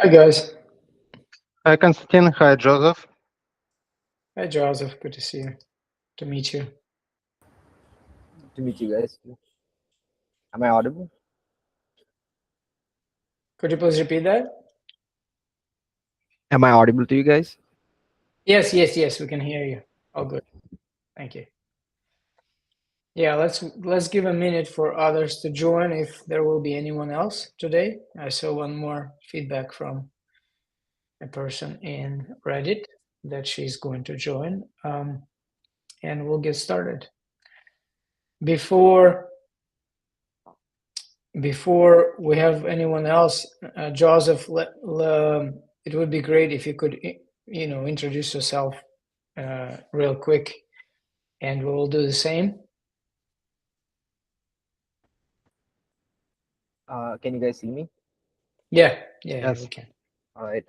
Hi guys. Hi, Konstantin. Hi, Joseph. Hi Joseph. Good to see you. To meet you. To meet you guys. Am I audible? Could you please repeat that? Am I audible to you guys? Yes. We can hear you. All good. Thank you. Yeah, let's give a minute for others to join if there will be anyone else today. I saw one more feedback from a person in Reddit that she's going to join, and we'll get started. Before we have anyone else, Joseph, it would be great if you could, introduce yourself real quick, and we'll do the same. Can you guys see me? Yeah, Yes. we can. All right.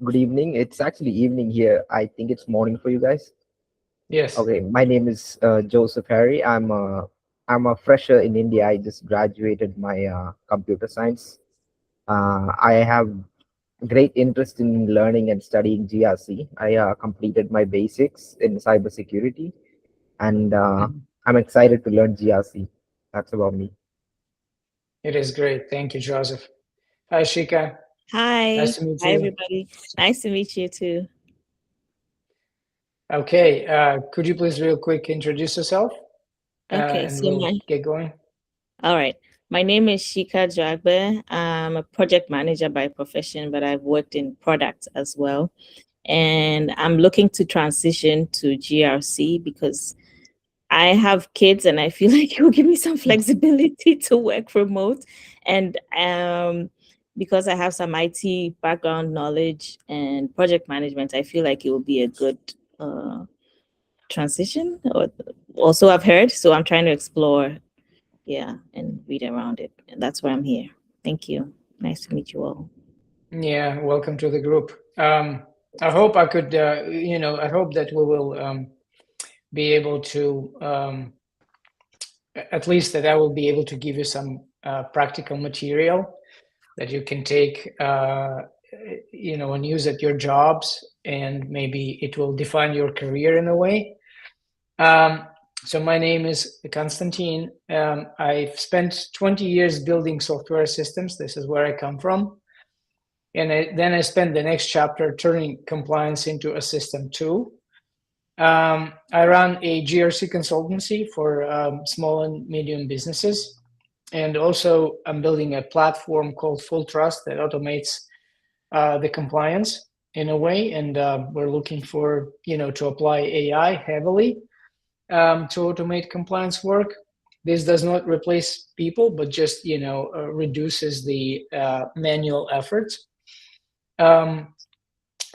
Good evening. It's actually evening here. I think it's morning for you guys. Yes. Okay. My name is Joseph Harry. I'm a fresher in India. I just graduated my computer science. I have great interest in learning and studying GRC. I completed my basics in cybersecurity, and I'm excited to learn GRC. That's about me. It is great. Thank you, Joseph. Hi, Shika. Hi. Nice to meet Hi, you. everybody. Nice to meet you too. Okay, could you please real quick introduce yourself? Okay, And so we'll get going. all right. My name is Shika Jagbe. I'm a project manager by profession, but I've worked in product as well. And I'm looking to transition to GRC because I have kids and I feel like it will give me some flexibility to work remote. And because I have some IT background knowledge and project management, I feel like it will be a good transition. Or also, I've heard, so I'm trying to explore, and read around it. And that's why I'm here. Thank you. Nice to meet you all. Yeah, welcome to the group. I hope I could, I hope that we will be able to, at least that I will be able to give you some practical material that you can take, and use at your jobs, and maybe it will define your career in a way. So my name is Konstantin. I've spent 20 years building software systems. This is where I come from. And then I spent the next chapter turning compliance into a system too. I run a GRC consultancy for small and medium businesses. And also I'm building a platform called Full Trust that automates the compliance in a way. And we're looking for, to apply AI heavily to automate compliance work. This does not replace people, but just reduces the manual effort.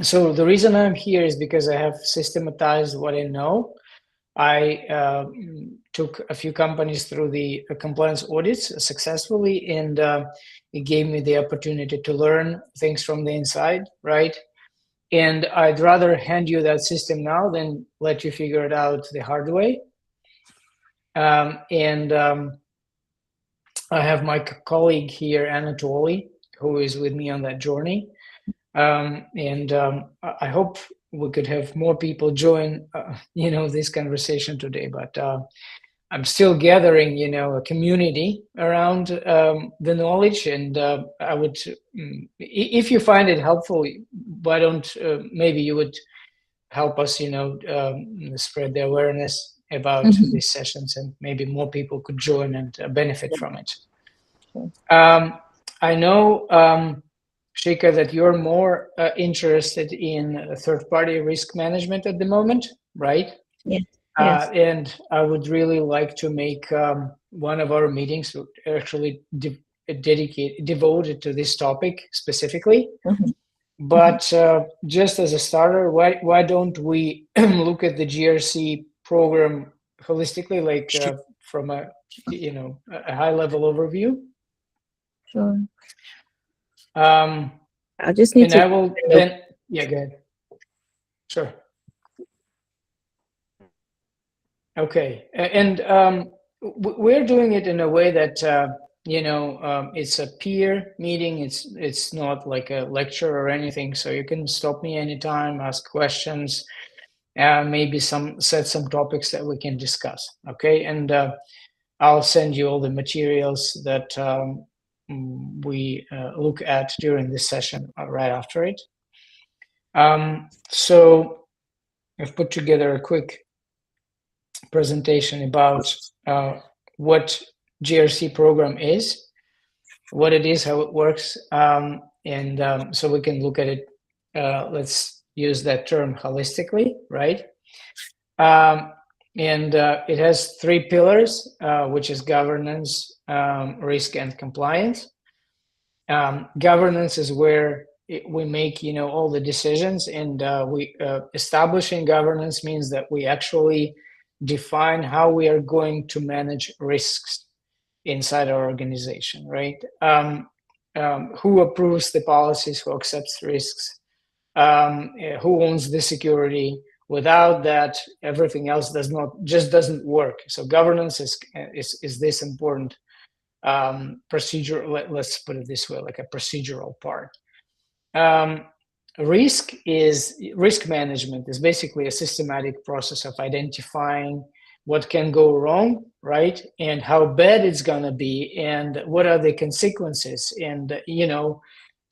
So the reason I'm here is because I have systematized what I know. I took a few companies through the compliance audits successfully, and it gave me the opportunity to learn things from the inside, right? And I'd rather hand you that system now than let you figure it out the hard way. And I have my colleague here, Anatoly, who is with me on that journey. And I hope we could have more people join, this conversation today. But I'm still gathering, a community around the knowledge. And I would, if you find it helpful, why don't maybe you would help us, spread the awareness about these sessions, and maybe more people could join and benefit from it. Sure. I know, Shika, that you're more interested in third-party risk management at the moment, right? Yes. Yes. And I would really like to make one of our meetings actually devoted to this topic specifically. Mhm. But just as a starter, why don't we look at the GRC program holistically, like from a high level overview? Sure. Um, I just need and to. I will then, yeah, go ahead. Sure. Okay, and we're doing it in a way that it's a peer meeting. It's not like a lecture or anything. So you can stop me anytime, ask questions, maybe set some topics that we can discuss. Okay, and I'll send you all the materials that we look at during this session right after it. So I've put together a quick presentation about what GRC program is, what it is, how it works, and so we can look at it. Let's use that term holistically, right? And it has 3 pillars, which is governance, risk, and compliance. Governance is where we make, all the decisions, and establishing governance means that we actually define how we are going to manage risks inside our organization, right? Who approves the policies, who accepts risks, who owns the security. Without that, everything else doesn't work. So governance is this important procedure. Let's put it this way, like a procedural part. Risk management is basically a systematic process of identifying what can go wrong, right? And how bad it's gonna be, and what are the consequences. And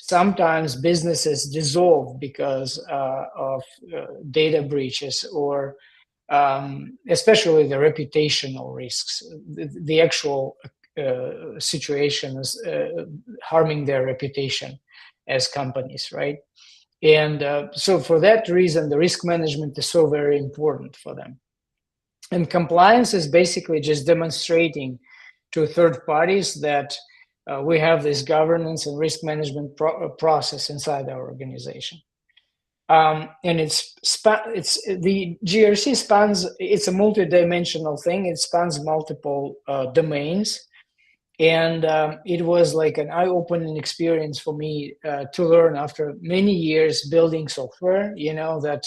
sometimes businesses dissolve because of data breaches, or especially the reputational risks, the actual situation is harming their reputation as companies, right? And so for that reason, the risk management is so very important for them. And compliance is basically just demonstrating to third parties that we have this governance and risk management process inside our organization. And it's the GRC spans, it's a multi-dimensional thing. It spans multiple domains. And it was like an eye-opening experience for me to learn after many years building software, that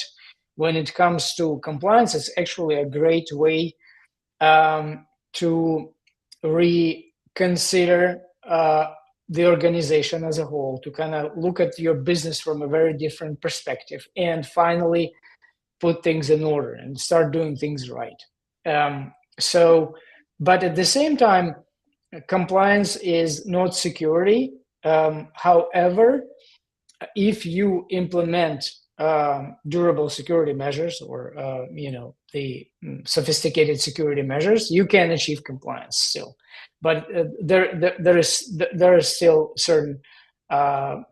when it comes to compliance, it's actually a great way to reconsider the organization as a whole, to kind of look at your business from a very different perspective, and finally put things in order and start doing things right. But at the same time, compliance is not security. However, if you implement durable security measures, or the sophisticated security measures, you can achieve compliance still. But there are still certain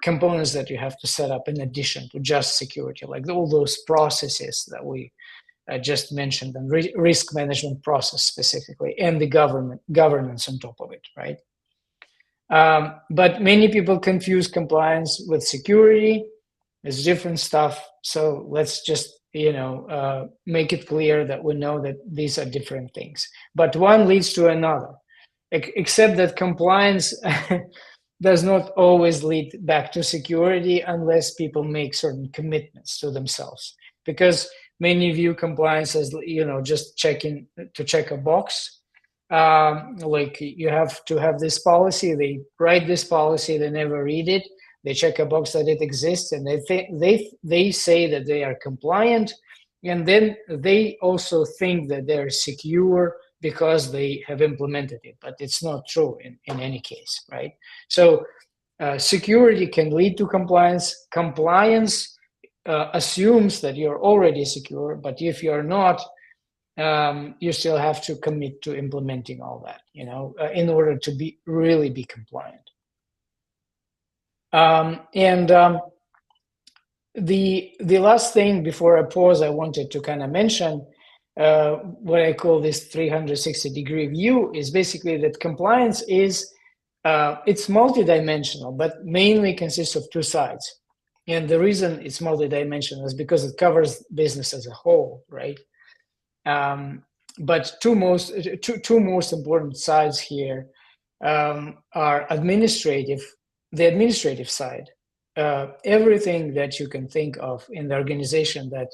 components that you have to set up in addition to just security, like all those processes that we just mentioned, and risk management process specifically, and the governance on top of it, right? But many people confuse compliance with security. It's different stuff. So let's just make it clear that we know that these are different things, but one leads to another. Except that compliance does not always lead back to security unless people make certain commitments to themselves, because many view compliance as just check a box. Like you have to have this policy, they write this policy, they never read it, they check a box that it exists, and they say that they are compliant, and then they also think that they're secure because they have implemented it, but it's not true in any case, right? So security can lead to compliance. Compliance assumes that you're already secure, but if you're not, you still have to commit to implementing all that, in order to really be compliant. The last thing before I pause, I wanted to kind of mention what I call this 360-degree view is basically that compliance is it's multidimensional, but mainly consists of 2 sides. And the reason it's multidimensional is because it covers business as a whole, right? But two most important sides here are administrative. The administrative side, everything that you can think of in the organization that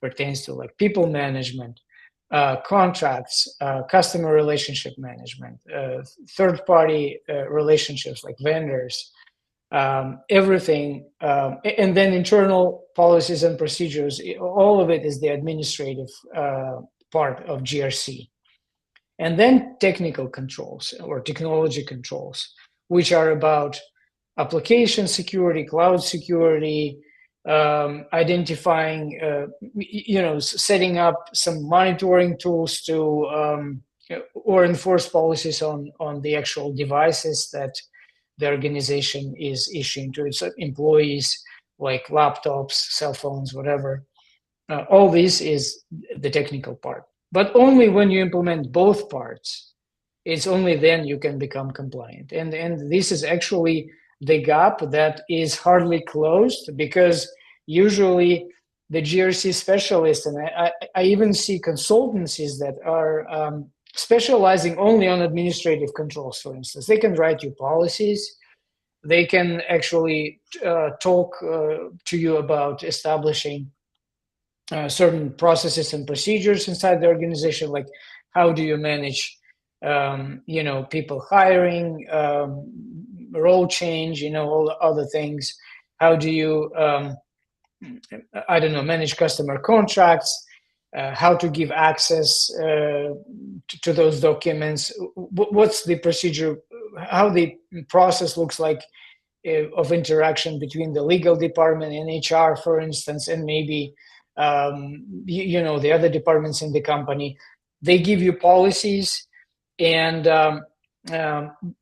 pertains to like people management, contracts, customer relationship management, third-party relationships like vendors, everything, and then internal policies and procedures. All of it is the administrative part of GRC. And then technical controls or technology controls, which are about application security, cloud security, identifying, setting up some monitoring tools to or enforce policies on the actual devices that the organization is issuing to its employees, like laptops, cell phones, whatever. All this is the technical part. But only when you implement both parts, it's only then you can become compliant. And this is actually the gap that is hardly closed, because usually the GRC specialists, and I even see consultancies that are specializing only on administrative controls, for instance. They can write you policies. They can actually talk to you about establishing certain processes and procedures inside the organization, like how do you manage, people hiring, role change, all the other things. How do you, manage customer contracts, how to give access to those documents, what's the procedure, how the process looks like of interaction between the legal department and HR, for instance, and maybe the other departments in the company. They give you policies, and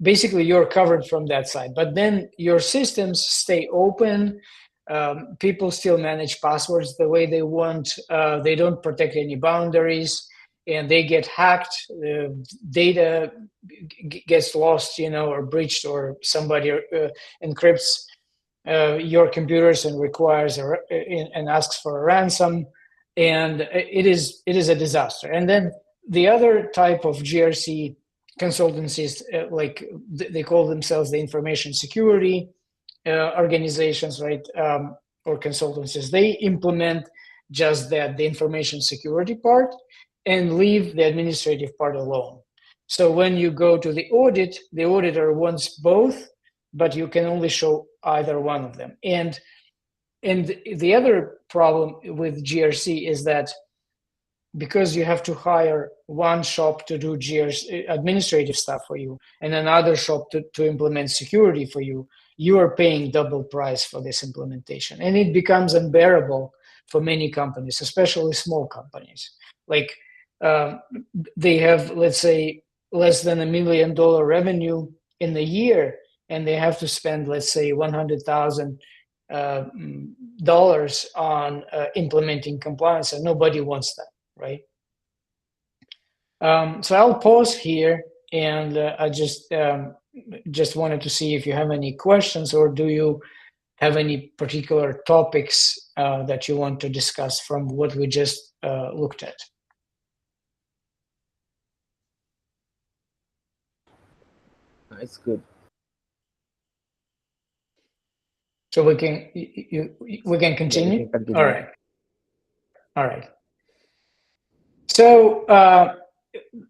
basically you're covered from that side. But then your systems stay open. People still manage passwords the way they want. They don't protect any boundaries, and they get hacked. Data gets lost, or breached, or somebody encrypts your computers and requires and asks for a ransom, and it is a disaster. And then the other type of GRC consultancies, like they call themselves the information security organizations, right, or consultancies. They implement just that, the information security part, and leave the administrative part alone. So when you go to the audit, the auditor wants both, but you can only show either one of them. And the other problem with GRC is that because you have to hire one shop to do GRC administrative stuff for you and another shop to implement security for you, you are paying double price for this implementation. And it becomes unbearable for many companies, especially small companies. Like they have, let's say, less than $1 million revenue in the year, and they have to spend, let's say, $100,000 on implementing compliance, and nobody wants that, right? So I'll pause here, and I just wanted to see if you have any questions, or do you have any particular topics that you want to discuss from what we just looked at? It's good. So we can continue? Yeah, we can continue. All right. So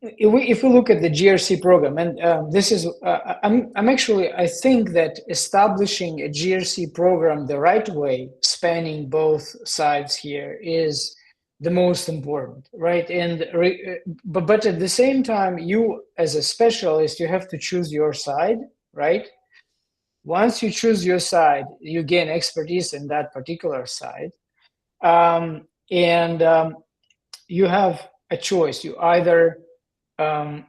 if we look at the GRC program, and this is, I think that establishing a GRC program the right way, spanning both sides here, is the most important, right? And but at the same time, you as a specialist, you have to choose your side, right? Once you choose your side, you gain expertise in that particular side, and you have a choice. You either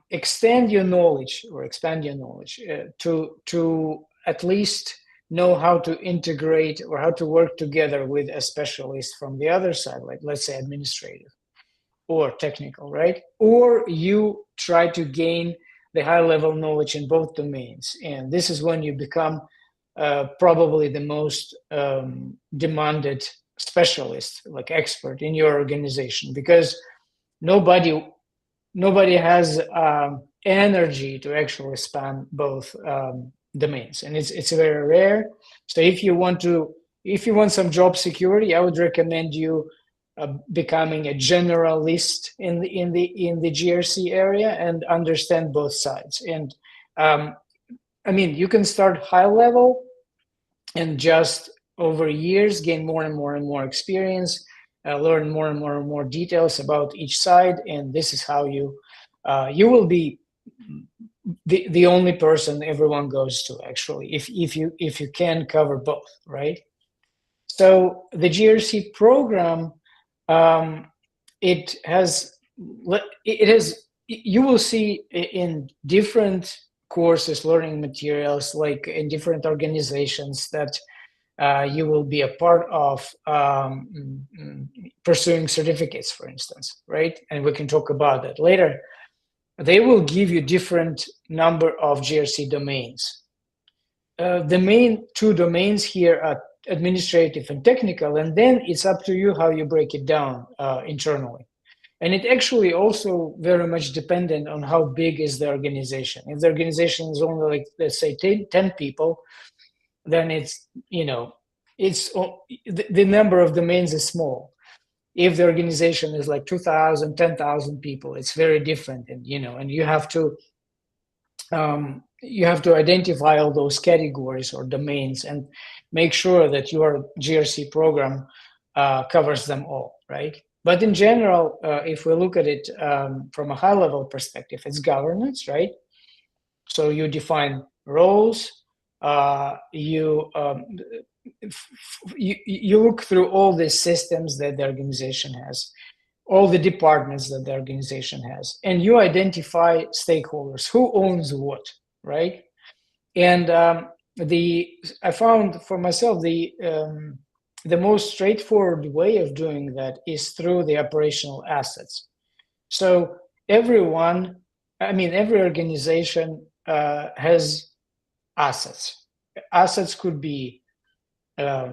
extend your knowledge or expand your knowledge to at least know how to integrate or how to work together with a specialist from the other side, like let's say administrative or technical, right? Or you try to gain the high level knowledge in both domains. And this is when you become probably the most demanded specialist, like expert in your organization, because nobody has energy to actually span both domains, and it's very rare. So if you want some job security, I would recommend you becoming a generalist in the GRC area and understand both sides. And I mean, you can start high level and just over years gain more and more and more experience, learn more and more and more details about each side, and this is how you will be the only person everyone goes to, actually, if you can cover both, right? So the GRC program, it has you will see in different courses, learning materials, like in different organizations that you will be a part of, pursuing certificates, for instance, right? And we can talk about that later. They will give you different number of GRC domains. The main two domains here are administrative and technical, and then it's up to you how you break it down internally. And it actually also very much dependent on how big is the organization. If the organization is only, like, let's say 10 people, then it's, it's the number of domains is small. If the organization is like 2,000, 10,000 people, it's very different. And, and you have to identify all those categories or domains and make sure that your GRC program covers them all, right? But in general, if we look at it from a high-level perspective, it's governance, right? So you define roles, you look through all the systems that the organization has, all the departments that the organization has, and you identify stakeholders, who owns what, right? And I found for myself the most straightforward way of doing that is through the operational assets. So every organization has assets. Assets could be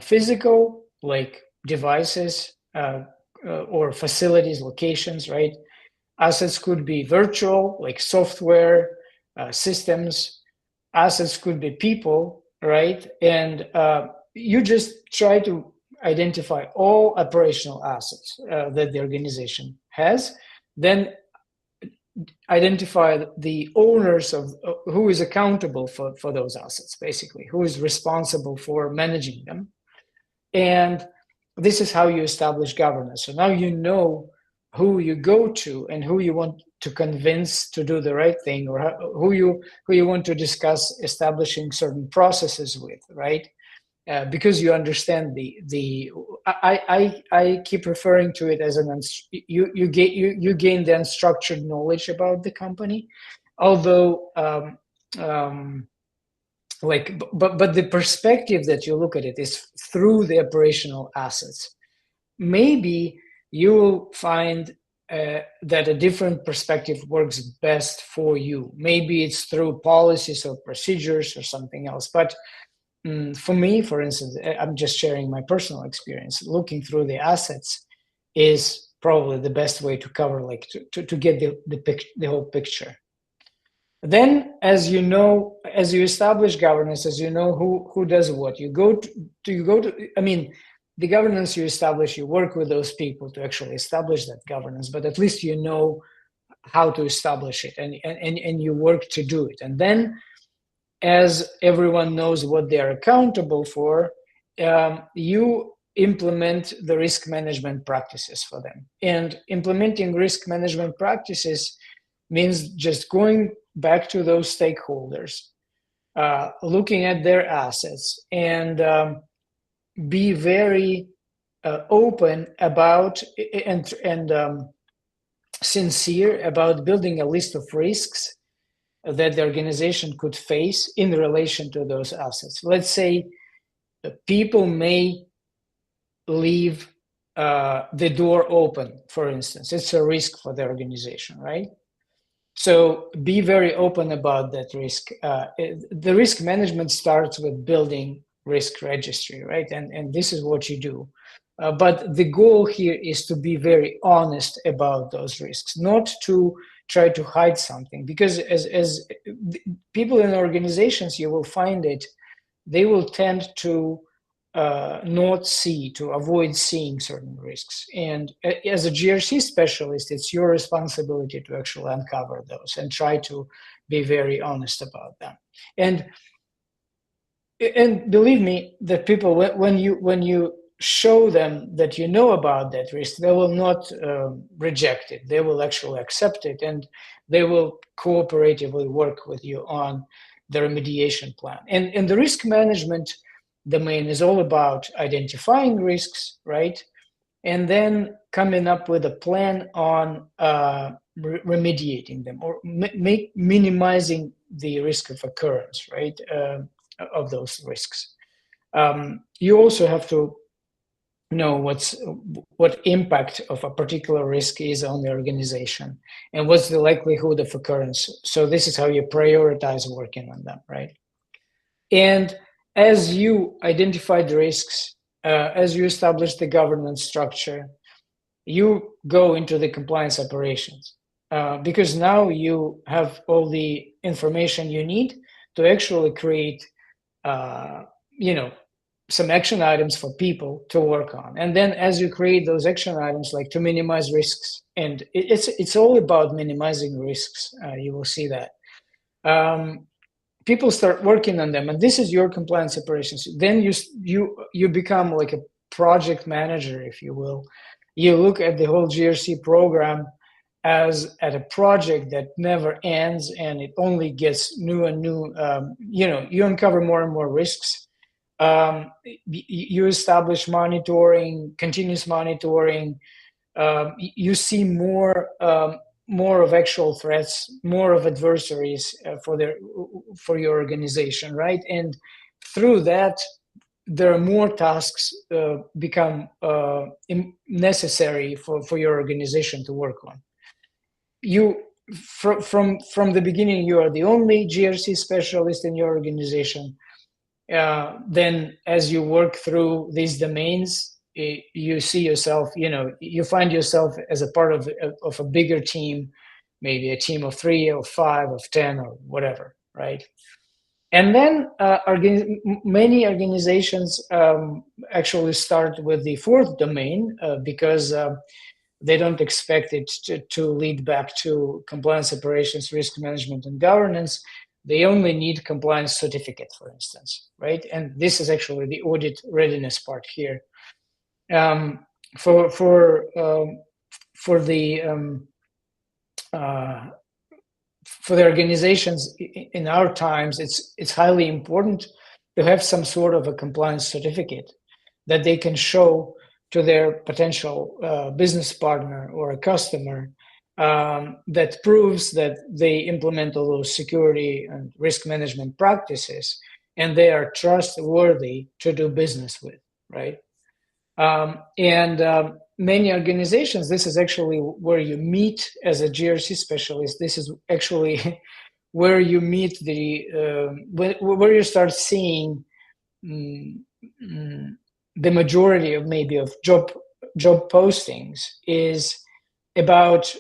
physical, like devices, or facilities, locations, right? Assets could be virtual, like software, systems. Assets could be people, right? And you just try to identify all operational assets that the organization has, then identify the owners of who is accountable for those assets, basically, who is responsible for managing them. And this is how you establish governance. So now you know who you go to and who you want to convince to do the right thing, or who you want to discuss establishing certain processes with, right? Because you understand I keep referring to it as you gain the unstructured knowledge about the company, although but the perspective that you look at it is through the operational assets. Maybe you will find that a different perspective works best for you. Maybe it's through policies or procedures or something else, but for me, for instance, I'm just sharing my personal experience. Looking through the assets is probably the best way to cover, like to get the whole picture. Then, as you establish governance, as you know who does what, the governance you establish, you work with those people to actually establish that governance, but at least you know how to establish it, and you work to do it. And then, as everyone knows what they're accountable for, you implement the risk management practices for them. And implementing risk management practices means just going back to those stakeholders, looking at their assets, and be very open about and sincere about building a list of risks that the organization could face in relation to those assets. Let's say people may leave the door open, for instance. It's a risk for the organization, right? So be very open about that risk. The risk management starts with building risk registry, right? And this is what you do. But the goal here is to be very honest about those risks, not to try to hide something, because as people in organizations, you will find it, they will tend to not see, to avoid seeing certain risks. And as a GRC specialist, it's your responsibility to actually uncover those and try to be very honest about them. And believe me, that people, when you show them that you know about that risk, they will not reject it. They will actually accept it, and they will cooperatively work with you on the remediation plan. And the risk management domain is all about identifying risks, right? And then coming up with a plan on remediating them, or minimizing the risk of occurrence, right, of those risks. You also have to know what impact of a particular risk is on the organization, and what's the likelihood of occurrence. So this is how you prioritize working on them, right? And as you identify the risks, as you establish the governance structure, you go into the compliance operations, because now you have all the information you need to actually create, some action items for people to work on. And then as you create those action items, like to minimize risks, and it's all about minimizing risks, you will see that. People start working on them, and this is your compliance operations. Then you become like a project manager, if you will. You look at the whole GRC program as at a project that never ends, and it only gets new and new. You uncover more and more risks. You establish monitoring, continuous monitoring. You see more of actual threats, more of adversaries for your organization, right? And through that, there are more tasks become necessary for your organization to work on. You from the beginning, you are the only GRC specialist in your organization. Then as you work through these domains, you see yourself, you find yourself as a part of a bigger team, maybe a team of 3 or 5 or 10 or whatever, right? And then many organizations actually start with the 4th domain because they don't expect it to lead back to compliance operations, risk management, and governance. They only need compliance certificate, for instance, right? And this is actually the audit readiness part here. For the organizations in our times, it's highly important to have some sort of a compliance certificate that they can show to their potential business partner or a customer, that proves that they implement all those security and risk management practices, and they are trustworthy to do business with, right? Many organizations, this is actually where you meet as a GRC specialist. This is actually where you meet where you start seeing the majority of job postings is about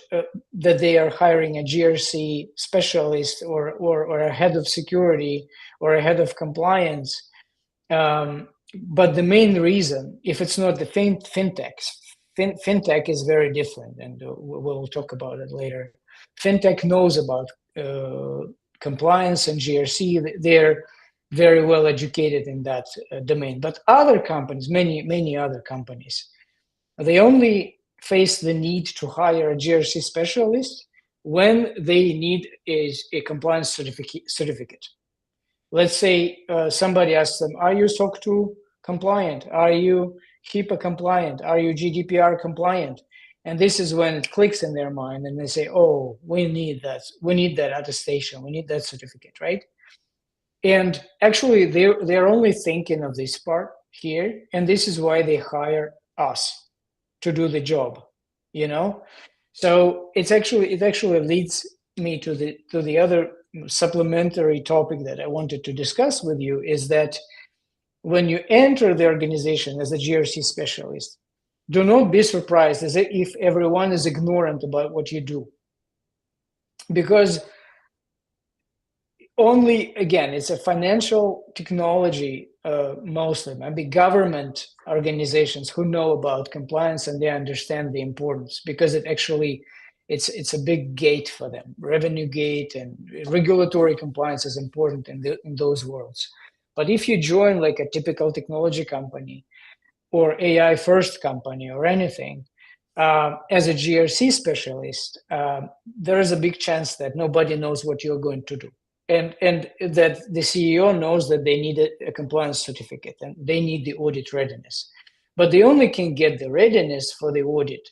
that they are hiring a GRC specialist or a head of security or a head of compliance. But the main reason, if it's not the fintechs, fintech is very different, and we'll talk about it later. Fintech knows about compliance and GRC. They're very well educated in that domain. But other companies, many other companies, they only face the need to hire a GRC specialist when they need a compliance certificate. Let's say somebody asks them, are you SOC 2 compliant? Are you HIPAA compliant? Are you GDPR compliant? And this is when it clicks in their mind, and they say, oh, we need that. We need that attestation. We need that certificate, right? And actually, they're only thinking of this part here, and this is why they hire us to do the job, So it actually leads me to the other supplementary topic that I wanted to discuss with you, is that when you enter the organization as a GRC specialist, do not be surprised as if everyone is ignorant about what you do, because only, again, it's a financial technology mostly, maybe government organizations who know about compliance and they understand the importance, because it actually it's a big gate for them. Revenue gate and regulatory compliance is important in those worlds. But if you join like a typical technology company or AI first company or anything, as a GRC specialist, there is a big chance that nobody knows what you're going to do. And that the CEO knows that they need a compliance certificate and they need the audit readiness. But they only can get the readiness for the audit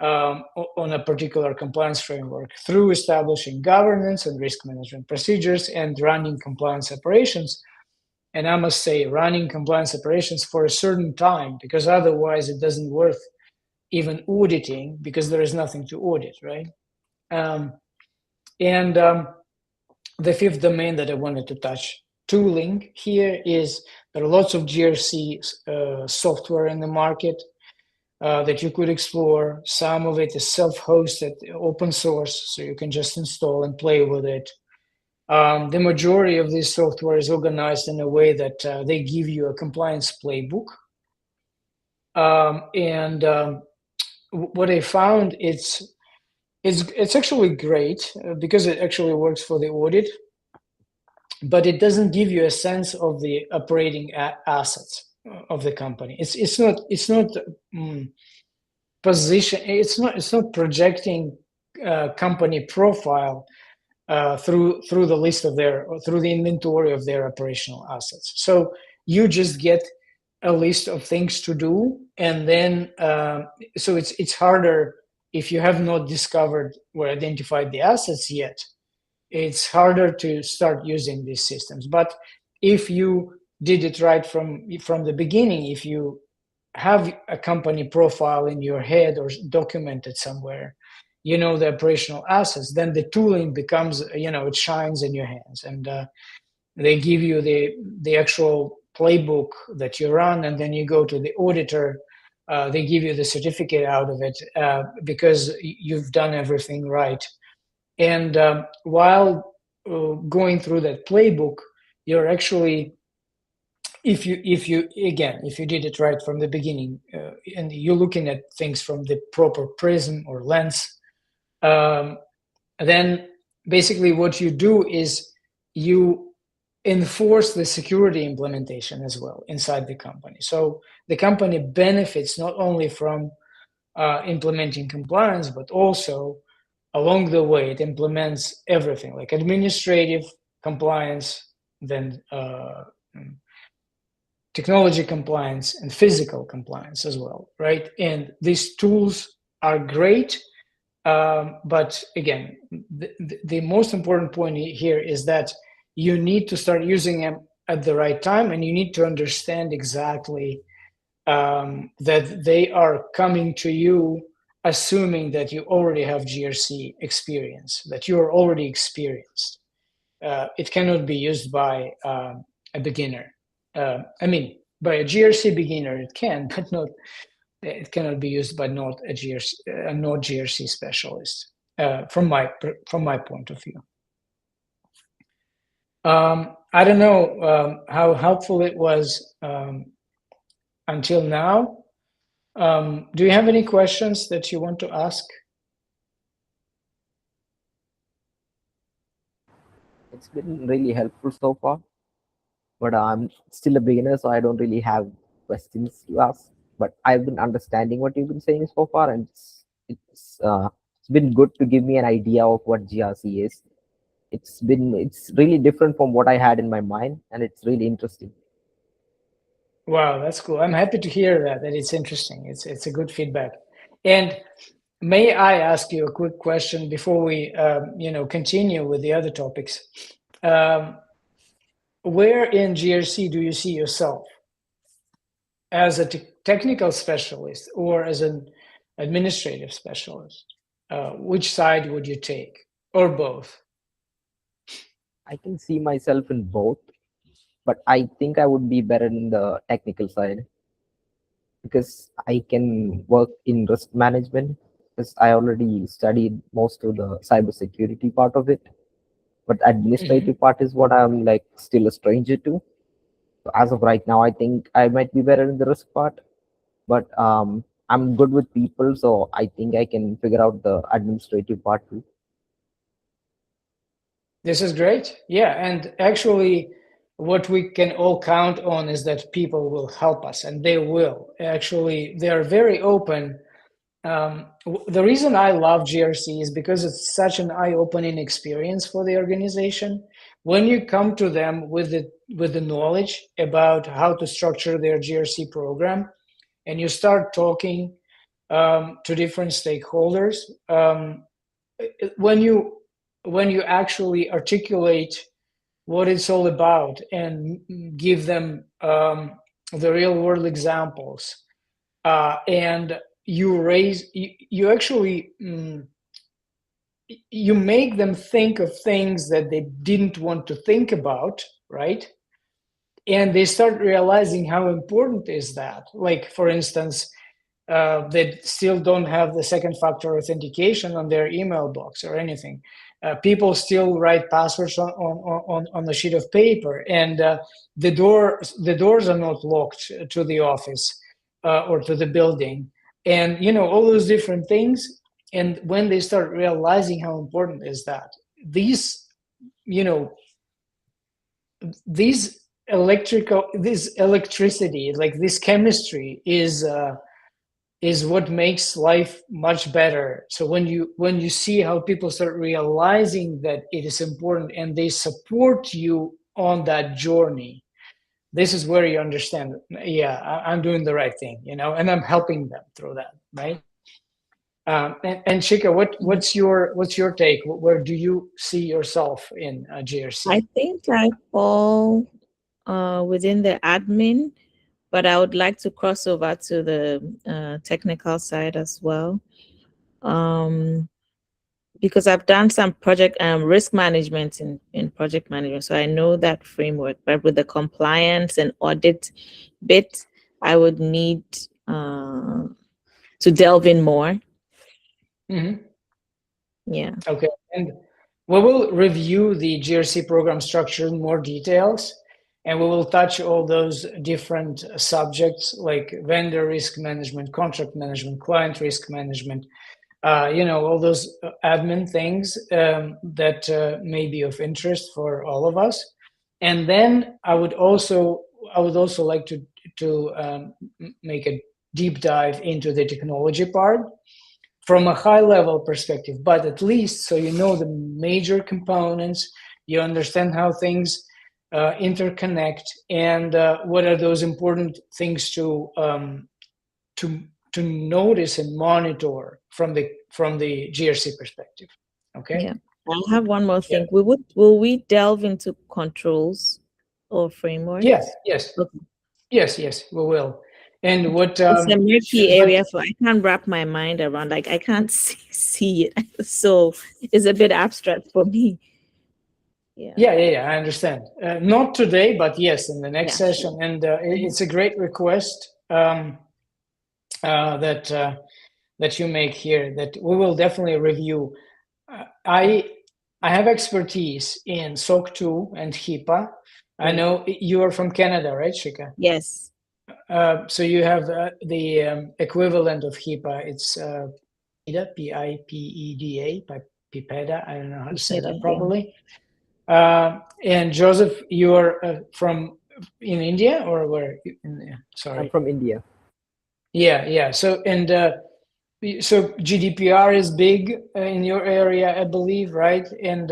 on a particular compliance framework through establishing governance and risk management procedures and running compliance operations. And I must say, running compliance operations for a certain time, because otherwise it doesn't worth even auditing, because there is nothing to audit, right? The fifth domain that I wanted to touch, tooling, here is there are lots of GRC software in the market that you could explore. Some of it is self-hosted, open source, so you can just install and play with it. The majority of this software is organized in a way that they give you a compliance playbook. What I found, it's actually great because it actually works for the audit, but it doesn't give you a sense of the operating assets of the company. It's not position. It's not projecting company profile through the list of through the inventory of their operational assets. So you just get a list of things to do, and then so it's harder if you have not discovered or identified the assets yet. It's harder to start using these systems. But if you did it right from the beginning, if you have a company profile in your head or documented somewhere, you know the operational assets, then the tooling becomes, it shines in your hands, and they give you the actual playbook that you run, and then you go to the auditor. They give you the certificate out of it because you've done everything right. And while going through that playbook, you're actually, if you did it right from the beginning, and you're looking at things from the proper prism or lens, then basically what you do is you enforce the security implementation as well inside the company. So the company benefits not only from implementing compliance, but also along the way it implements everything like administrative compliance, then technology compliance, and physical compliance as well, right? And these tools are great, but again, the most important point here is that you need to start using them at the right time, and you need to understand exactly that they are coming to you assuming that you already have GRC experience, that you are already experienced. It cannot be used by a beginner. By a GRC beginner it can, but not. It cannot be used by not a GRC specialist. From my point of view. I don't know how helpful it was until now. Do you have any questions that you want to ask? It's been really helpful so far, but I'm still a beginner, so I don't really have questions to ask. But I've been understanding what you've been saying so far, and it's been good to give me an idea of what GRC is. It's really different from what I had in my mind, and it's really interesting. Wow, that's cool. I'm happy to hear that it's interesting. It's a good feedback. And may I ask you a quick question before we continue with the other topics? Where in GRC do you see yourself? As a technical specialist or as an administrative specialist? Which side would you take, or both? I can see myself in both, but I think I would be better in the technical side because I can work in risk management because I already studied most of the cybersecurity part of it. but administrative part is what I'm like still a stranger to. So as of right now, I think I might be better in the risk part, but I'm good with people, so I think I can figure out the administrative part too. This is great. Yeah, and actually, what we can all count on is that people will help us, and they will. Actually, they are very open. The reason I love GRC is because it's such an eye-opening experience for the organization. When you come to them with the knowledge about how to structure their GRC program, and you start talking to different stakeholders, when you actually articulate what it's all about and give them the real world examples, and you actually you make them think of things that they didn't want to think about, right? And they start realizing how important is that. Like, for instance, they still don't have the second factor authentication on their email box or anything. People still write passwords on a sheet of paper, and the doors are not locked to the office or to the building, and all those different things. And when they start realizing how important is that, these electricity, like this chemistry, is what makes life much better. So when you see how people start realizing that it is important and they support you on that journey, this is where you understand, yeah, I'm doing the right thing, and I'm helping them through that, right? And Shika, what's your take? Where do you see yourself in GRC? I think I fall within the admin, but I would like to cross over to the technical side as well. Because I've done some project risk management in project management, so I know that framework. But with the compliance and audit bit, I would need to delve in more. Mm-hmm. Yeah. Okay, and we will review the GRC program structure in more details, and we will touch all those different subjects like vendor risk management, contract management, client risk management, all those admin things that may be of interest for all of us. And then I would also like to make a deep dive into the technology part from a high level perspective, but at least so you know the major components, you understand how things interconnect, and what are those important things to notice and monitor from the GRC perspective. Okay. Yeah. I have one more thing. Yeah. Will we delve into controls or frameworks? Yes. Okay. Yes, we will. And what it's a murky area, so I can't wrap my mind around. Like, I can't see it, so it's a bit abstract for me. Yeah. I understand. Not today, but yes, in the next session. Sure. And it's a great request that you make here, that we will definitely review. I have expertise in SOC 2 and HIPAA. I know you are from Canada, right, Shika? Yes. So you have the equivalent of HIPAA. It's PIPEDA, PIPEDA. I don't know how to say that properly. Yeah. And Joseph, you are from in India or where? Sorry, I'm from India. Yeah. So so GDPR is big in your area, I believe, right? And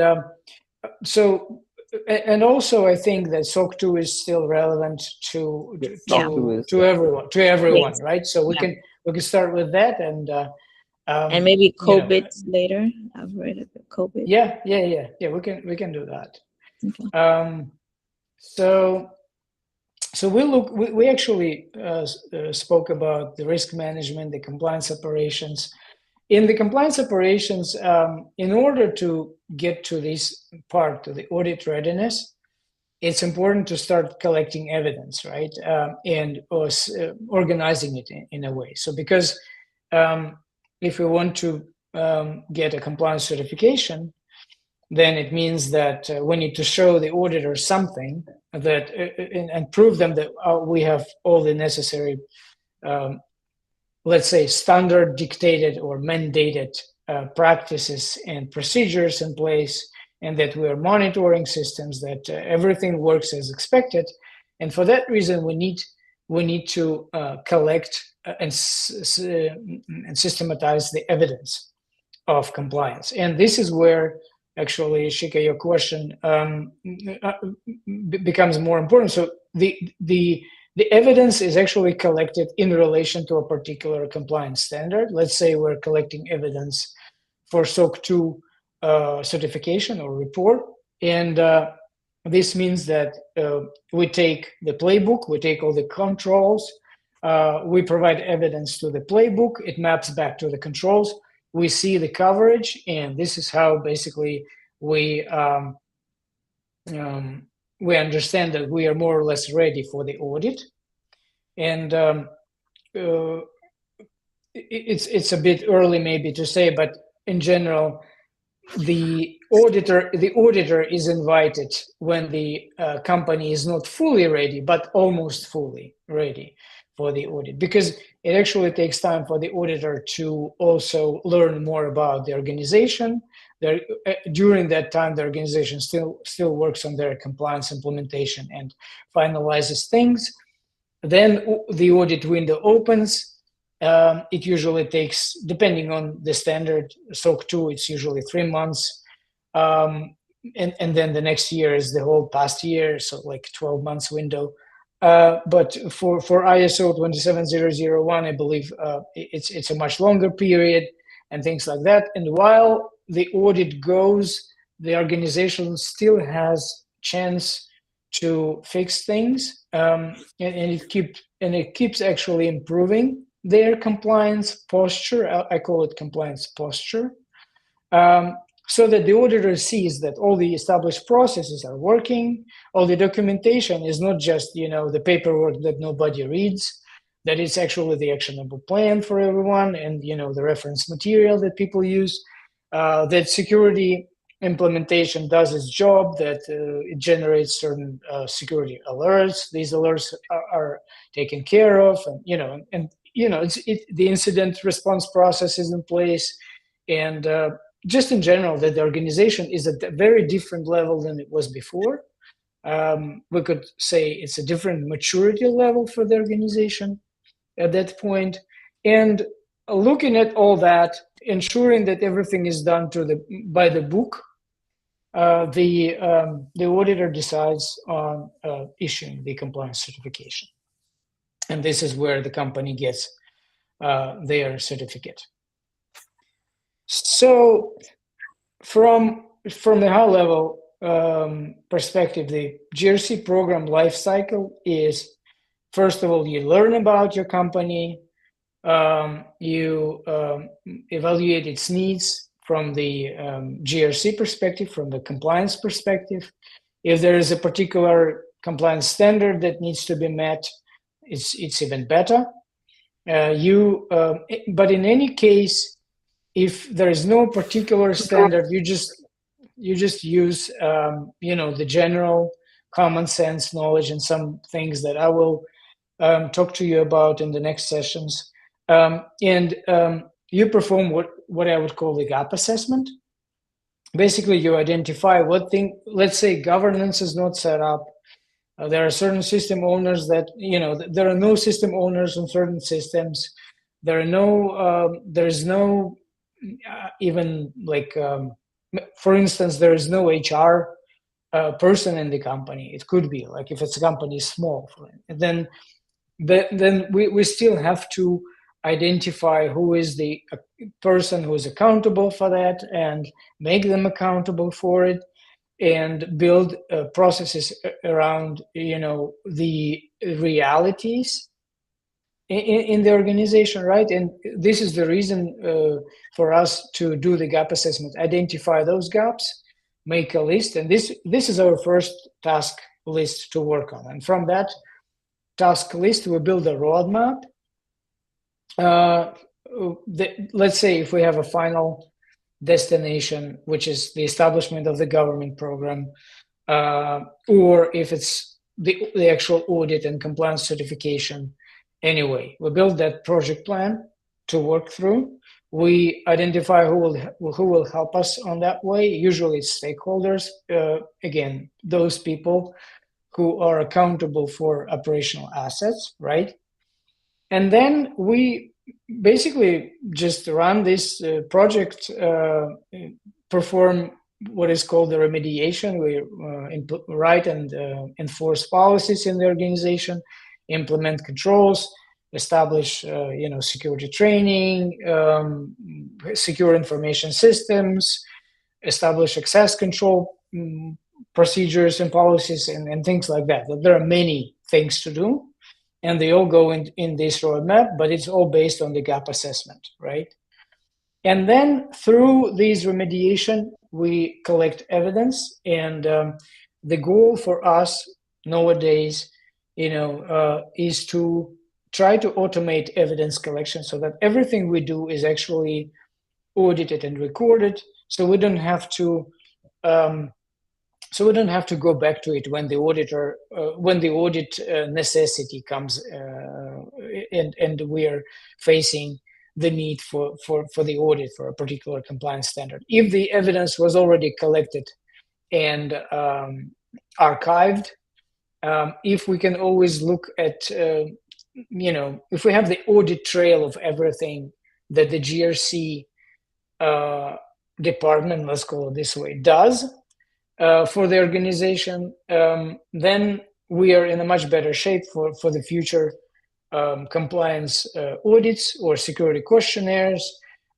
so, and also I think that SOC 2 is still relevant to everyone, yes. Right? So we can start with that, and maybe COVID later. I've read about COVID. Yeah. We can do that. Okay. So we actually spoke about the risk management, the compliance operations. In the compliance operations, in order to get to this part, to the audit readiness, it's important to start collecting evidence, right? And organizing it in a way. So because if we want to get a compliance certification, then it means that we need to show the auditor something that and prove them that we have all the necessary, let's say, standard dictated or mandated practices and procedures in place, and that we are monitoring systems, that everything works as expected. And for that reason, we need to collect and systematize the evidence of compliance. And this is where actually, Shika, your question becomes more important. So the evidence is actually collected in relation to a particular compliance standard. Let's say we're collecting evidence for SOC 2 certification or report. And this means that we take the playbook, we take all the controls, we provide evidence to the playbook, it maps back to the controls, we see the coverage, and this is how basically we understand that we are more or less ready for the audit. And it's a bit early maybe to say, but in general, the auditor is invited when the company is not fully ready, but almost fully ready for the audit, because it actually takes time for the auditor to also learn more about the organization. During that time, the organization still works on their compliance implementation and finalizes things. Then the audit window opens. It usually takes, depending on the standard, SOC 2, it's usually 3 months. And then the next year is the whole past year, so like 12 months window. But for ISO 27001, I believe it's a much longer period and things like that. And while the audit goes, the organization still has chance to fix things, and it keeps actually improving their compliance posture. I call it compliance posture, so that the auditor sees that all the established processes are working, all the documentation is not just, the paperwork that nobody reads, that it's actually the actionable plan for everyone, and the reference material that people use, that security implementation does its job, that it generates certain security alerts. These alerts are taken care of, and the incident response process is in place, and just in general, that the organization is at a very different level than it was before. We could say it's a different maturity level for the organization at that point. And looking at all that, ensuring that everything is done by the book, the auditor decides on issuing the compliance certification. And this is where the company gets their certificate. So from the high level perspective, the GRC program lifecycle is, first of all, you learn about your company, you evaluate its needs from the GRC perspective, from the compliance perspective. If there is a particular compliance standard that needs to be met, it's even better. But in any case, if there is no particular standard, you just use the general common sense knowledge and some things that I will talk to you about in the next sessions. You perform what I would call the gap assessment. Basically, you identify let's say governance is not set up. There are certain system owners that, there are no system owners on certain systems. There is no even like, for instance, there is no HR person in the company. It could be like if it's a company small, then we still have to identify who is the person who is accountable for that and make them accountable for it, and build processes around the realities in the organization, right? And this is the reason for us to do the gap assessment, identify those gaps, make a list, and this is our first task list to work on. And from that task list, we build a roadmap. Let's say if we have a final destination, which is the establishment of the government program, or if it's the actual audit and compliance certification. Anyway, we build that project plan to work through. We identify who will help us on that way. Usually it's stakeholders, again, those people who are accountable for operational assets, right? And then we basically just run this project, perform what is called the remediation. We write and enforce policies in the organization, implement controls, establish security training, secure information systems, establish access control procedures and policies, and things like that. There are many things to do, and they all go in this roadmap, but it's all based on the gap assessment, right? And then through these remediation, we collect evidence, and the goal for us nowadays, is to try to automate evidence collection so that everything we do is actually audited and recorded, so we don't have to go back to it when the audit necessity comes, and we are facing the need for the audit for a particular compliance standard. If the evidence was already collected and archived, if we can always look at, if we have the audit trail of everything that the GRC department, let's call it this way, does for the organization, then we are in a much better shape for the future compliance audits or security questionnaires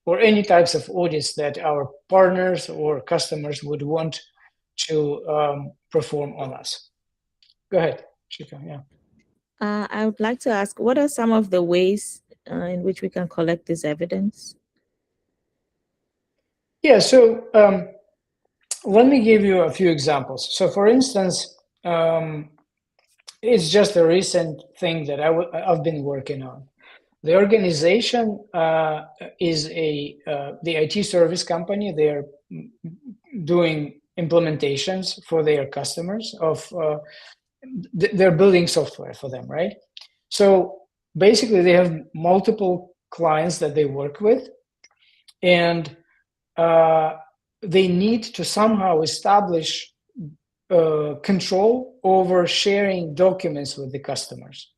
or any types of audits that our partners or customers would want to perform on us. Go ahead, Chika. Yeah. I would like to ask, what are some of the ways in which we can collect this evidence? Yeah, so let me give you a few examples. So for instance, it's just a recent thing that I've been working on. The organization is the IT service company. They're doing implementations for their customers of, they're building software for them, right? So basically they have multiple clients that they work with, and they need to somehow establish control over sharing documents with the customers.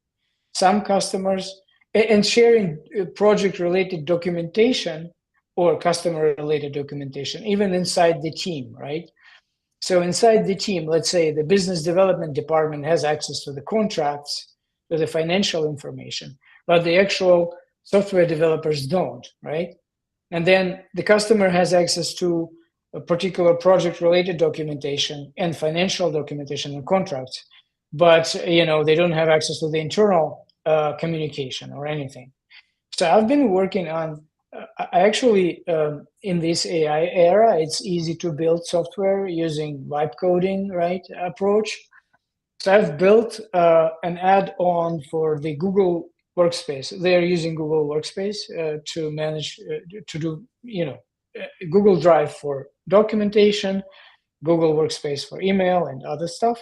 Some customers, and sharing project-related documentation or customer-related documentation, even inside the team, right? So inside the team, let's say the business development department has access to the contracts, to the financial information, but the actual software developers don't, right? And then the customer has access to a particular project-related documentation and financial documentation and contracts, but they don't have access to the internal communication or anything. So I've been working on, actually, in this AI era, it's easy to build software using vibe coding, right, approach. So I've built an add-on for the Google Workspace. They're using Google Workspace to manage, to do, Google Drive for documentation, Google Workspace for email and other stuff.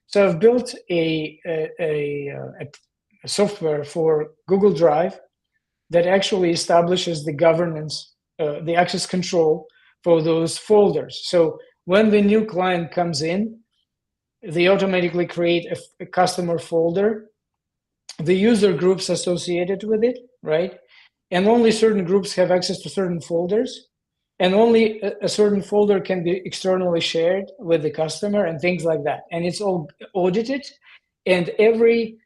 So I've built a software for Google Drive that actually establishes the governance, the access control for those folders. So when the new client comes in, they automatically create a customer folder, the user groups associated with it, right? And only certain groups have access to certain folders, and only a certain folder can be externally shared with the customer and things like that. And it's all audited, and every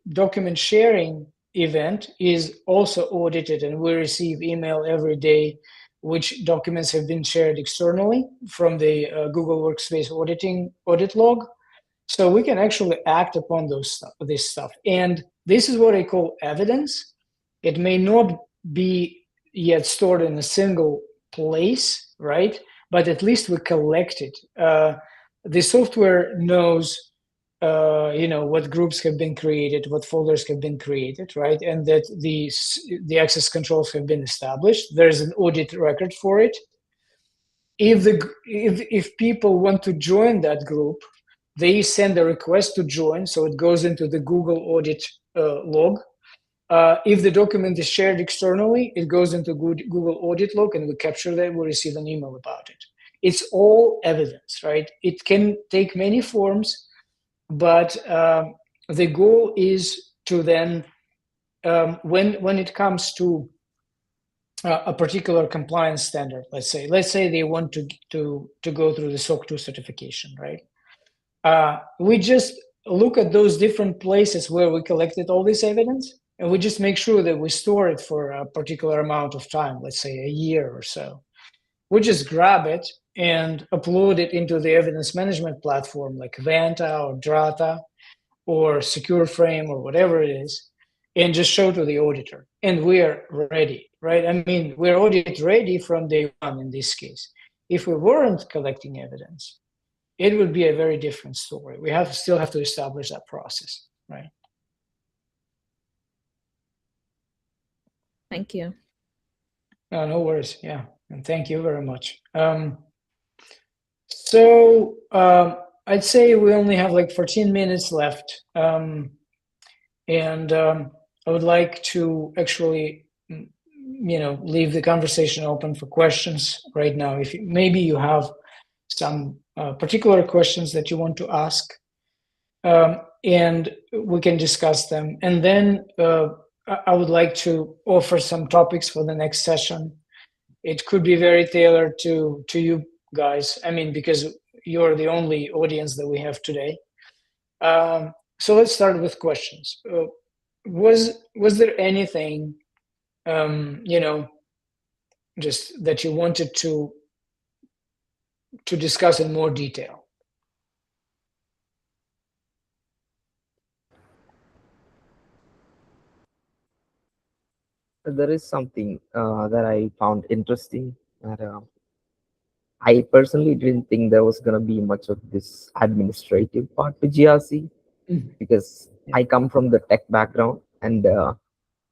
document sharing event is also audited, and we receive email every day which documents have been shared externally from the Google Workspace audit log. So we can actually act upon this stuff. And this is what I call evidence. It may not be yet stored in a single place, right? But at least we collect it. The software knows what groups have been created, what folders have been created, right? And that the access controls have been established. There's an audit record for it. If people want to join that group, they send a request to join, so it goes into the Google Audit log. If the document is shared externally, it goes into Google Audit log, and we capture that. We receive an email about it. It's all evidence, right? It can take many forms, but the goal is to then, when it comes to a particular compliance standard, let's say they want to go through the SOC 2 certification, right? We just look at those different places where we collected all this evidence, and we just make sure that we store it for a particular amount of time, let's say a year or so. We just grab it and upload it into the evidence management platform like Vanta or Drata or SecureFrame or whatever it is, and just show to the auditor. And we are ready, right? I mean, we're audit ready from day one in this case. If we weren't collecting evidence, it would be a very different story. We still have to establish that process, right? Thank you. No worries. Yeah, and thank you very much. So I'd say we only have like 14 minutes left, and I would like to actually, leave the conversation open for questions right now. If maybe you have some particular questions that you want to ask, and we can discuss them. And then I would like to offer some topics for the next session. It could be very tailored to you guys. I mean, because you're the only audience that we have today. So let's start with questions. Was there anything, just that you wanted to discuss in more detail? There is something that I found interesting. That I personally didn't think there was going to be much of this administrative part to GRC, because I come from the tech background, and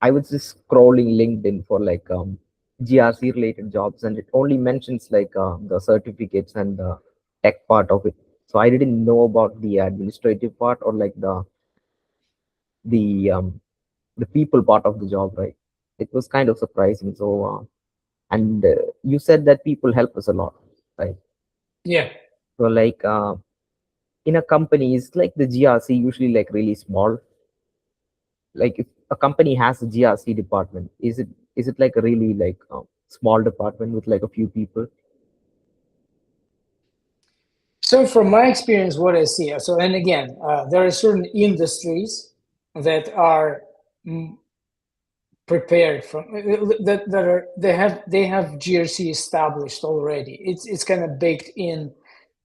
I was just scrolling LinkedIn for like GRC related jobs, and it only mentions like the certificates and the tech part of it. So I didn't know about the administrative part, or like the people part of the job, right? It was kind of surprising. So and you said that people help us a lot, right? Yeah. So like in a company, is like the GRC usually like really small? Like if a company has a GRC department, is it like a really like small department with like a few people? So from my experience, what I see, and again, there are certain industries that are prepared from they have GRC established already. It's kind of baked in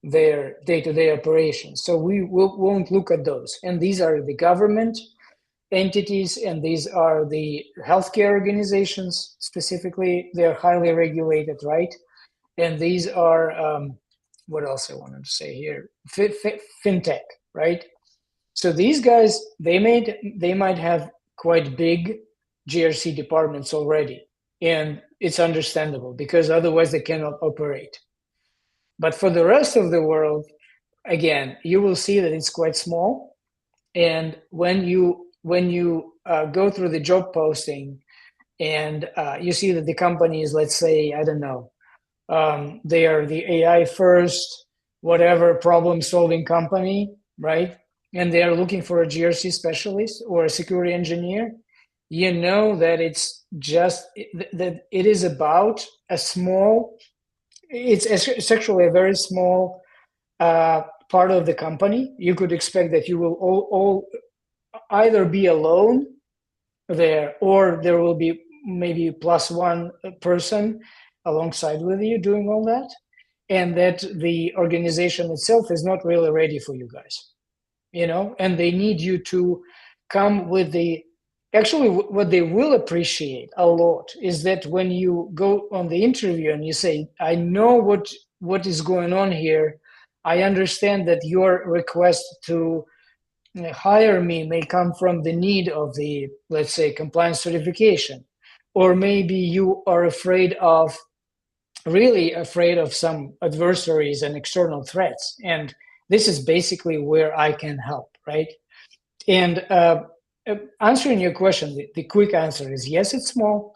their day-to-day operations. So we won't look at those. And these are the government entities, and these are the healthcare organizations specifically. They're highly regulated, right? And these are what else I wanted to say here? Fintech, right? So these guys, they might have quite big GRC departments already, and it's understandable because otherwise they cannot operate. But for the rest of the world, again, you will see that it's quite small. And when you go through the job posting and you see that the company is, let's say, I don't know, they are the AI first, whatever problem-solving company, right? And they are looking for a GRC specialist or a security engineer. You know that it's just that it is about a small. It's actually a very small part of the company. You could expect that you will all either be alone there, or there will be maybe plus one person alongside with you doing all that, and that the organization itself is not really ready for you guys, and they need you to come with actually what they will appreciate a lot is that when you go on the interview and you say, I know what is going on here, I understand that your request to hire me may come from the need of the, let's say, compliance certification, or maybe you are really afraid of some adversaries and external threats. And this is basically where I can help, right? And answering your question, the quick answer is yes, it's small.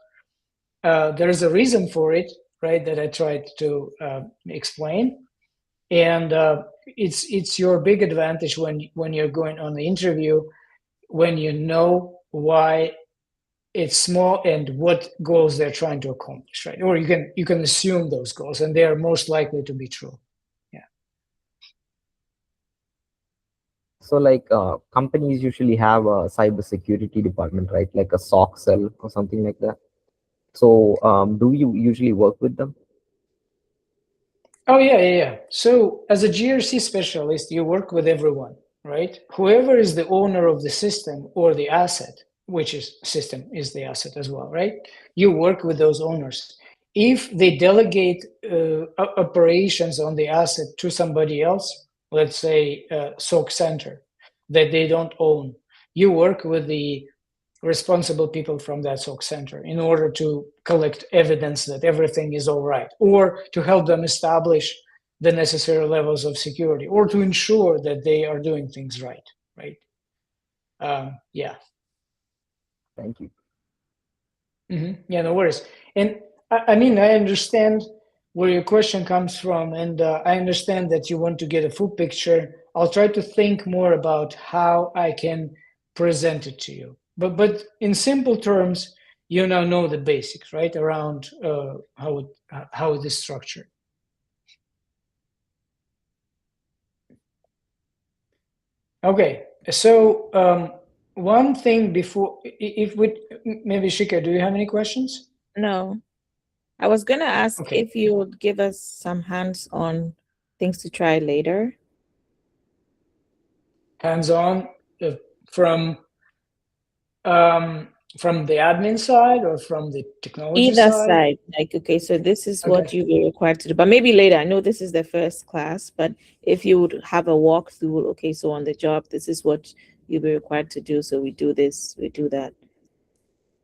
There's a reason for it, right, that I tried to explain. And it's your big advantage when you're going on the interview, when you know why it's small and what goals they're trying to accomplish, right? Or you can assume those goals, and they are most likely to be true. Yeah. So like companies usually have a cybersecurity department, right? Like a SOC cell or something like that. So do you usually work with them? Oh, yeah. So as a GRC specialist, you work with everyone, right? Whoever is the owner of the system or the asset, which is system is the asset as well, right? You work with those owners. If they delegate operations on the asset to somebody else, let's say SOC center, that they don't own, you work with the responsible people from that SOC center in order to collect evidence that everything is all right, or to help them establish the necessary levels of security, or to ensure that they are doing things right, right? Yeah. Thank you. Yeah, no worries. And I mean, I understand where your question comes from, and I understand that you want to get a full picture. I'll try to think more about how I can present it to you. But in simple terms, you now know the basics, right, around how it is structured. Okay, so one thing before, if we maybe Shika, do you have any questions? No. I was going to ask Okay. if you would give us some hands-on things to try later. Hands-on from the admin side or from the technology Either side? side. Like, okay, so this is Okay. what you were required to do. But maybe later. I know this is the first class, but if you would have a walkthrough, okay, so on the job, this is what you were required to do. So we do this, we do that.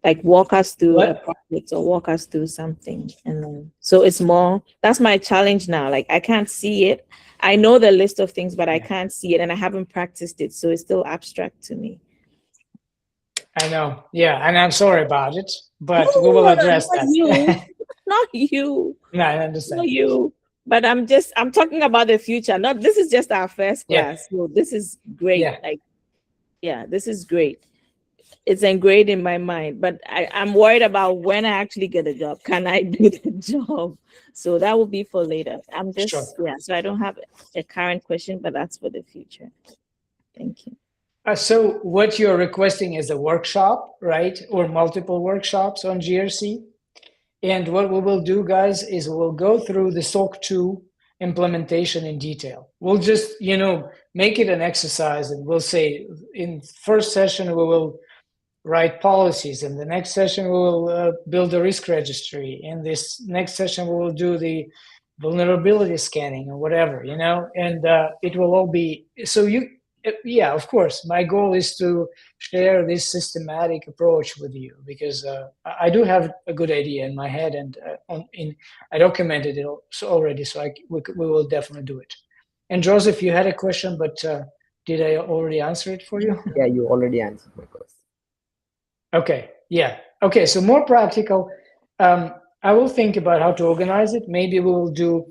Like walk us through a project or walk us through something. And then, so it's more, that's my challenge now. Like I can't see it. I know the list of things, but I can't see it and I haven't practiced it. So it's still abstract to me. I know. Yeah, and I'm sorry about it, but we will address not that. You. Not you. No, I understand. Not you. But I'm talking about the future. Not this is just our first class. So this is great. This is great. It's engraved in my mind, but I'm worried about when I actually get a job. Can I do the job? So that will be for later. I'm just, so I don't have a current question, but that's for the future. Thank you. So what you're requesting is a workshop, right? Or multiple workshops on GRC. And what we will do, guys, is we'll go through the SOC 2 implementation in detail. We'll just, make it an exercise, and we'll say in first session, we will write policies. In the next session, we will build a risk registry. In this next session, we will do the vulnerability scanning or whatever, and it will all be, so of course, my goal is to share this systematic approach with you, because I do have a good idea in my head, and I documented it already, so we will definitely do it. And Joseph, you had a question, but did I already answer it for you? Yeah, you already answered my question. Okay, yeah. Okay, so more practical. I will think about how to organize it. Maybe we will do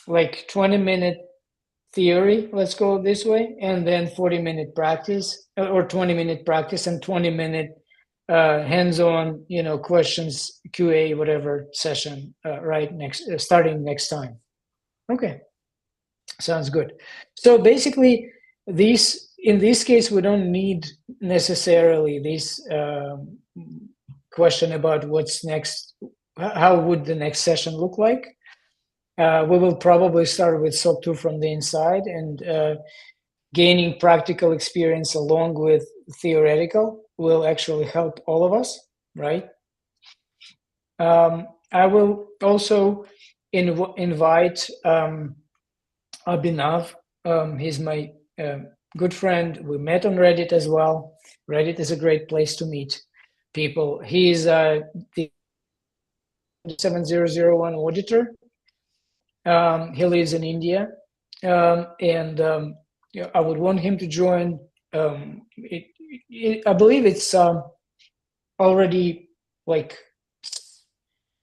like 20-minute theory, let's go this way, and then 40-minute practice, or 20-minute practice and 20-minute hands-on, questions, QA, whatever session, right, starting next time. Okay, sounds good. So basically, in this case, we don't need necessarily this question about what's next. How would the next session look like? We will probably start with SOC 2 from the inside, and gaining practical experience along with theoretical will actually help all of us, right? I will also invite Abhinav. He's my good friend. We met on Reddit as well. Reddit is a great place to meet people. He's the 7001 auditor. He lives in India, and I would want him to join. I believe it's already like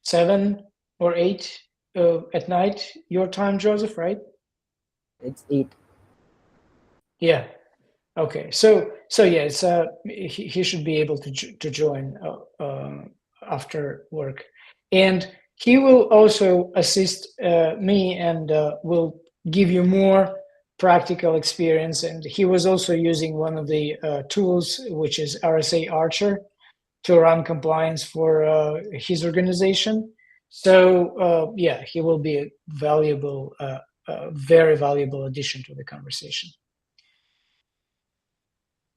7 or 8 at night your time, Joseph, right? It's 8. Yeah. Okay. So yeah, it's he should be able to join after work, and he will also assist me and will give you more practical experience. And he was also using one of the tools, which is RSA Archer, to run compliance for his organization. So yeah, he will be a valuable, very valuable addition to the conversation.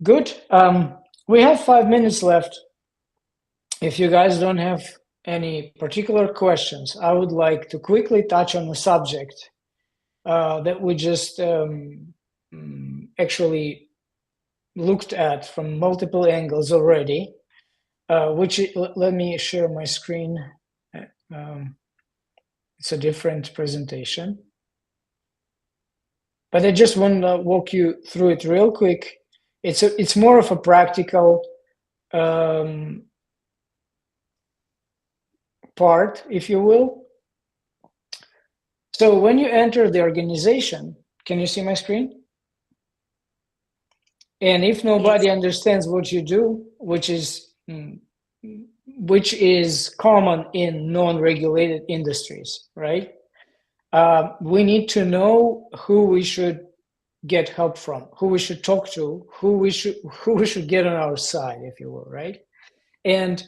Good. We have 5 minutes left. If you guys don't have any particular questions, I would like to quickly touch on the subject that we just actually looked at from multiple angles already, let me share my screen. It's a different presentation, but I just want to walk you through it real quick. It's more of a practical part, if you will. So when you enter the organization, can you see my screen? And if nobody understands what you do, which is common in non-regulated industries, right? We need to know who we should get help from, who we should talk to, who we should get on our side, if you will, right? And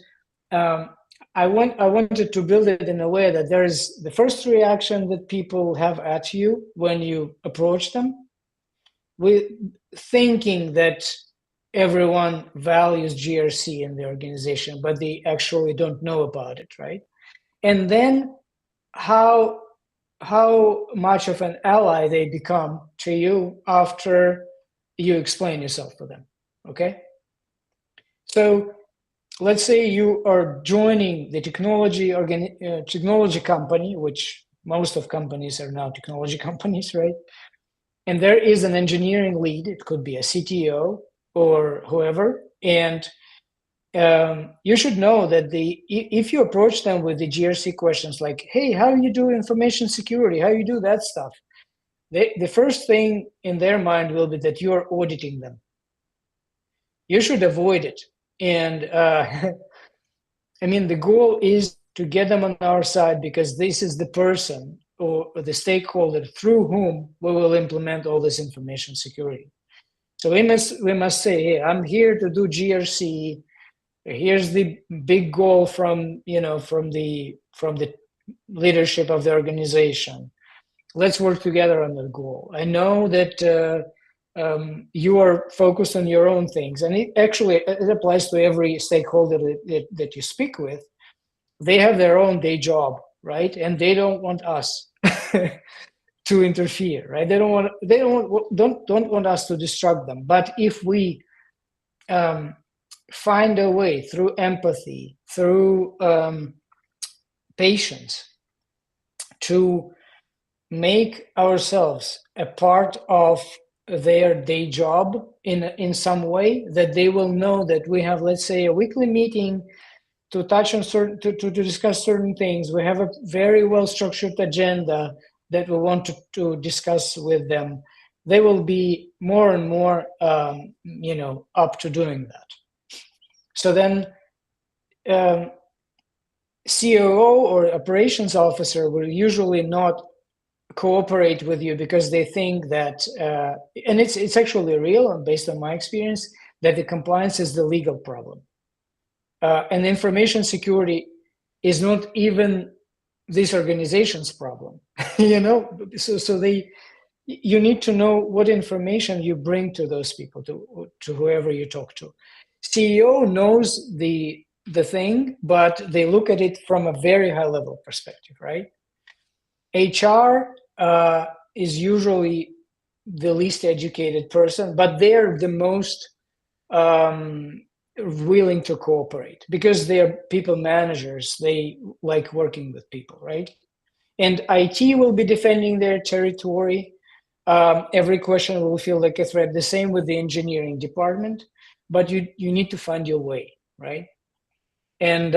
I wanted to build it in a way that there is the first reaction that people have at you when you approach them, with thinking that everyone values GRC in the organization, but they actually don't know about it, right? And then how much of an ally they become to you after you explain yourself to them, okay? So let's say you are joining the technology company, which most of companies are now technology companies, right? And there is an engineering lead. It could be a CTO or whoever. And you should know that if you approach them with the GRC questions like, hey, how do you do information security? How do you do that stuff? The first thing in their mind will be that you are auditing them. You should avoid it. And I mean, the goal is to get them on our side, because this is the person or the stakeholder through whom we will implement all this information security. So we must say, hey, I'm here to do GRC. Here's the big goal from the leadership of the organization. Let's work together on that goal. I know that you are focused on your own things, and it applies to every stakeholder that you speak with. They have their own day job, right? And they don't want us to interfere, right? They don't want us to distract them. But if we find a way through empathy, through patience, to make ourselves a part of their day job in some way, that they will know that we have, let's say, a weekly meeting to touch on to discuss certain things. We have a very well structured agenda that we want to discuss with them. They will be more and more up to doing that. So then COO or operations officer will usually not cooperate with you, because they think that and it's actually real, and based on my experience, that the compliance is the legal problem. And information security is not even this organization's problem. So you need to know what information you bring to those people, to whoever you talk to. CEO knows the thing, but they look at it from a very high level perspective, right? HR is usually the least educated person, but they're the most willing to cooperate because they're people managers. They like working with people, right? And IT will be defending their territory. Every question will feel like a threat. The same with the engineering department, but you need to find your way, right? And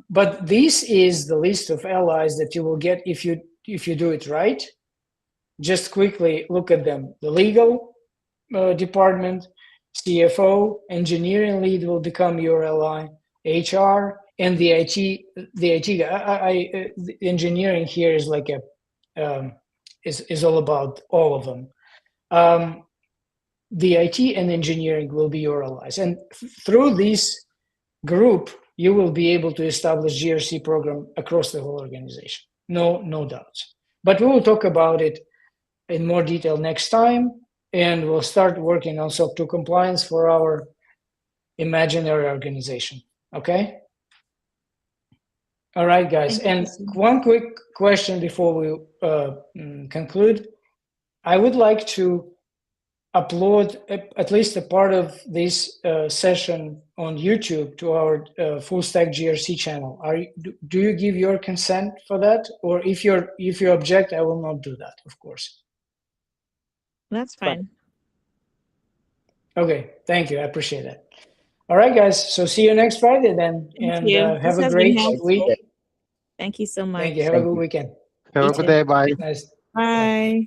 but this is the list of allies that you will get if you do it right. Just quickly look at them. The legal department, CFO, engineering lead will become your ally, HR, and the IT. The IT the engineering here is like a is all about all of them. The IT and engineering will be your allies, and through this group, you will be able to establish GRC program across the whole organization. No doubts. But we will talk about it in more detail next time, and we'll start working on SOC 2 compliance for our imaginary organization. Okay? All right, guys. And one quick question before we conclude. I would like to upload at least a part of this session on YouTube to our Full Stack GRC channel. Do you give your consent for that? Or if you object, I will not do that, of course. That's fine. Okay, thank you. I appreciate that. All right, guys. So see you next Friday then. Thank you. Have a great week. Thank you so much. Thank you. Have a good weekend. Have a good day. Bye. Nice. Bye.